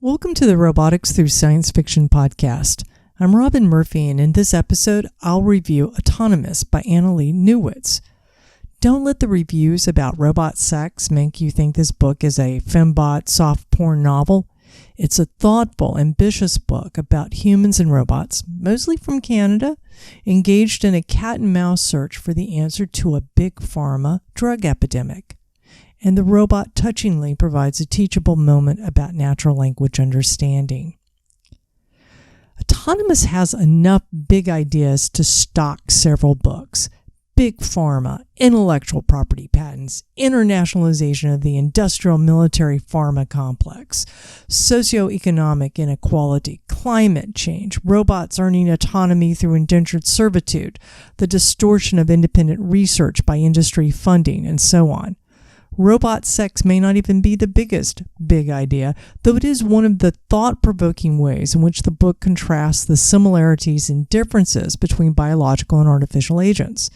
Welcome to the Robotics Through Science Fiction podcast. I'm Robin Murphy, and in this episode, I'll review Autonomous by Annalee Newitz. Don't let the reviews about robot sex make you think this book is a fembot soft porn novel. It's a thoughtful, ambitious book about humans and robots, mostly from Canada, engaged in a cat-and-mouse search for the answer to a big pharma drug epidemic. And the robot touchingly provides a teachable moment about natural language understanding. Autonomous has enough big ideas to stock several books. Big pharma, intellectual property patents, internationalization of the industrial military pharma complex, socio-economic inequality, climate change, robots earning autonomy through indentured servitude, the distortion of independent research by industry funding, and so on. Robot sex may not even be the biggest big idea, though it is one of the thought-provoking ways in which the book contrasts the similarities and differences between biological and artificial agents.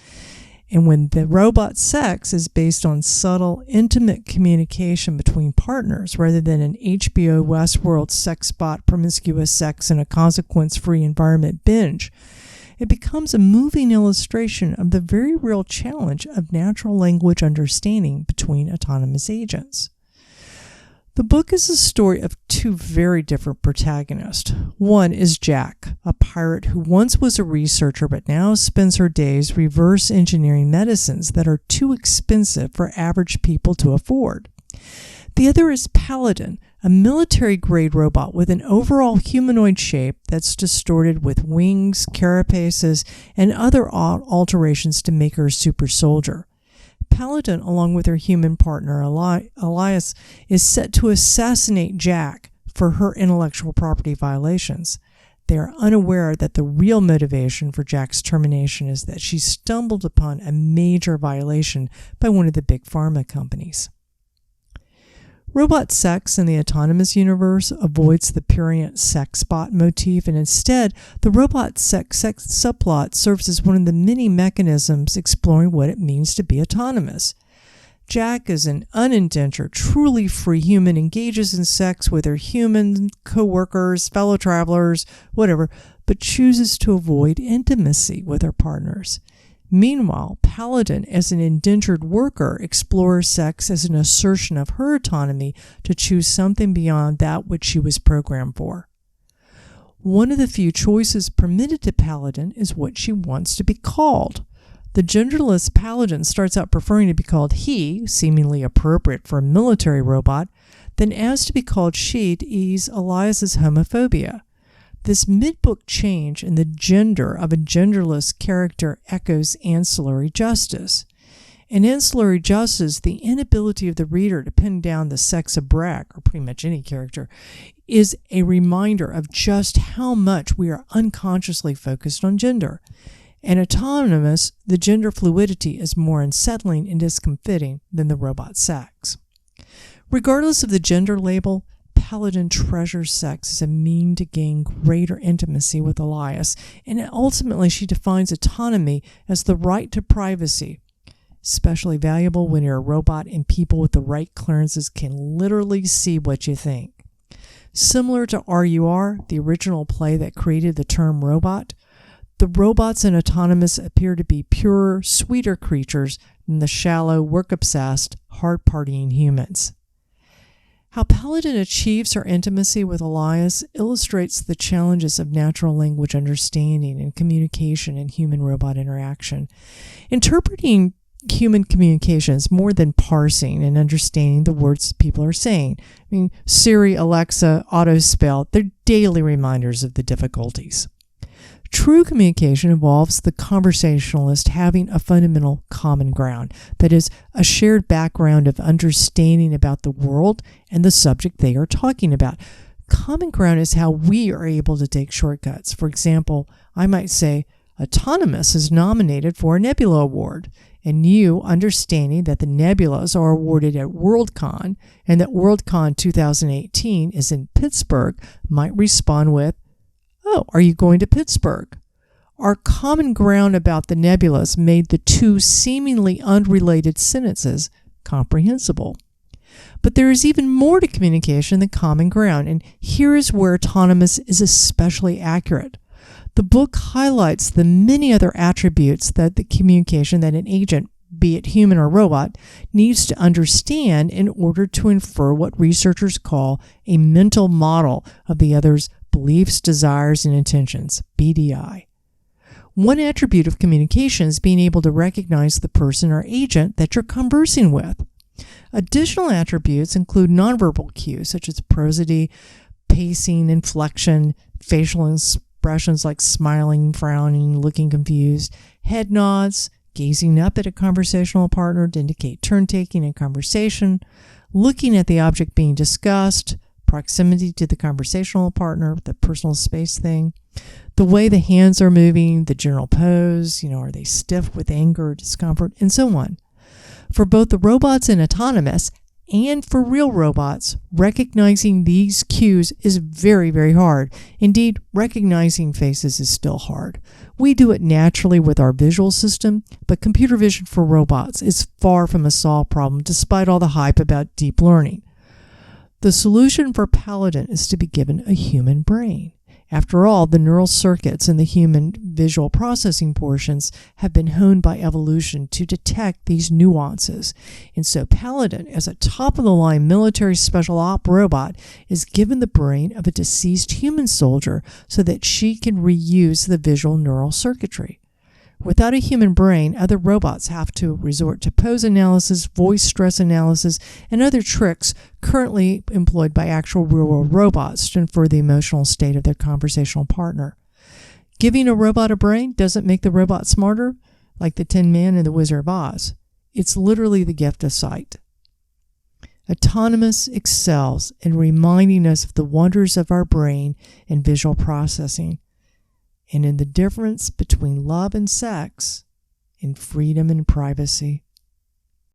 And when the robot sex is based on subtle, intimate communication between partners rather than an HBO Westworld sexbot promiscuous sex in a consequence-free environment binge, it becomes a moving illustration of the very real challenge of natural language understanding between autonomous agents. The book is a story of two very different protagonists. One is Jack, a pirate who once was a researcher but now spends her days reverse engineering medicines that are too expensive for average people to afford. The other is Paladin, a military-grade robot with an overall humanoid shape that's distorted with wings, carapaces, and other alterations to make her a super soldier. Paladin, along with her human partner Elias, is set to assassinate Jack for her intellectual property violations. They are unaware that the real motivation for Jack's termination is that she stumbled upon a major violation by one of the big pharma companies. Robot sex in the autonomous universe avoids the prurient sexbot motif, and instead, the robot sex subplot serves as one of the many mechanisms exploring what it means to be autonomous. Jack is an unindentured, truly free human, engages in sex with her human co-workers, fellow travelers, whatever, but chooses to avoid intimacy with her partners. Meanwhile, Paladin, as an indentured worker, explores sex as an assertion of her autonomy to choose something beyond that which she was programmed for. One of the few choices permitted to Paladin is what she wants to be called. The genderless Paladin starts out preferring to be called he, seemingly appropriate for a military robot, then asks to be called she to ease Elias's homophobia. This mid-book change in the gender of a genderless character echoes ancillary justice. In ancillary justice, the inability of the reader to pin down the sex of Brack, or pretty much any character, is a reminder of just how much we are unconsciously focused on gender. In Autonomous, the gender fluidity is more unsettling and discomfiting than the robot sex. Regardless of the gender label, Paladin treasures sex as a mean to gain greater intimacy with Elias, and ultimately she defines autonomy as the right to privacy, especially valuable when you're a robot and people with the right clearances can literally see what you think. Similar to RUR, the original play that created the term robot, the robots in Autonomous appear to be purer, sweeter creatures than the shallow, work-obsessed, hard-partying humans. How Paladin achieves her intimacy with Elias illustrates the challenges of natural language understanding and communication in human-robot interaction. Interpreting human communication is more than parsing and understanding the words people are saying. I mean, Siri, Alexa, autospell, they're daily reminders of the difficulties. True communication involves the conversationalist having a fundamental common ground, that is, a shared background of understanding about the world and the subject they are talking about. Common ground is how we are able to take shortcuts. For example, I might say, Autonomous is nominated for a Nebula Award, and you, understanding that the nebulas are awarded at Worldcon and that Worldcon 2018 is in Pittsburgh, might respond with, "Oh, are you going to Pittsburgh?" Our common ground about the nebulas made the two seemingly unrelated sentences comprehensible. But there is even more to communication than common ground, and here is where autonomous is especially accurate. The book highlights the many other attributes that the communication that an agent, be it human or robot, needs to understand in order to infer what researchers call a mental model of the other's beliefs, desires, and intentions, BDI. One attribute of communication is being able to recognize the person or agent that you're conversing with. Additional attributes include nonverbal cues such as prosody, pacing, inflection, facial expressions like smiling, frowning, looking confused, head nods, gazing up at a conversational partner to indicate turn-taking in conversation, looking at the object being discussed, proximity to the conversational partner, the personal space thing, the way the hands are moving, the general pose, are they stiff with anger or discomfort, and so on. For both the robots and autonomous, and for real robots, recognizing these cues is very, very hard. Indeed, recognizing faces is still hard. We do it naturally with our visual system, but computer vision for robots is far from a solved problem despite all the hype about deep learning. The solution for Paladin is to be given a human brain. After all, the neural circuits in the human visual processing portions have been honed by evolution to detect these nuances. And so Paladin, as a top-of-the-line military special op robot, is given the brain of a deceased human soldier so that she can reuse the visual neural circuitry. Without a human brain, other robots have to resort to pose analysis, voice stress analysis, and other tricks currently employed by actual real-world robots to infer the emotional state of their conversational partner. Giving a robot a brain doesn't make the robot smarter, like the Tin Man and the Wizard of Oz. It's literally the gift of sight. Autonomous excels in reminding us of the wonders of our brain and visual processing, and in the difference between love and sex, in freedom and privacy.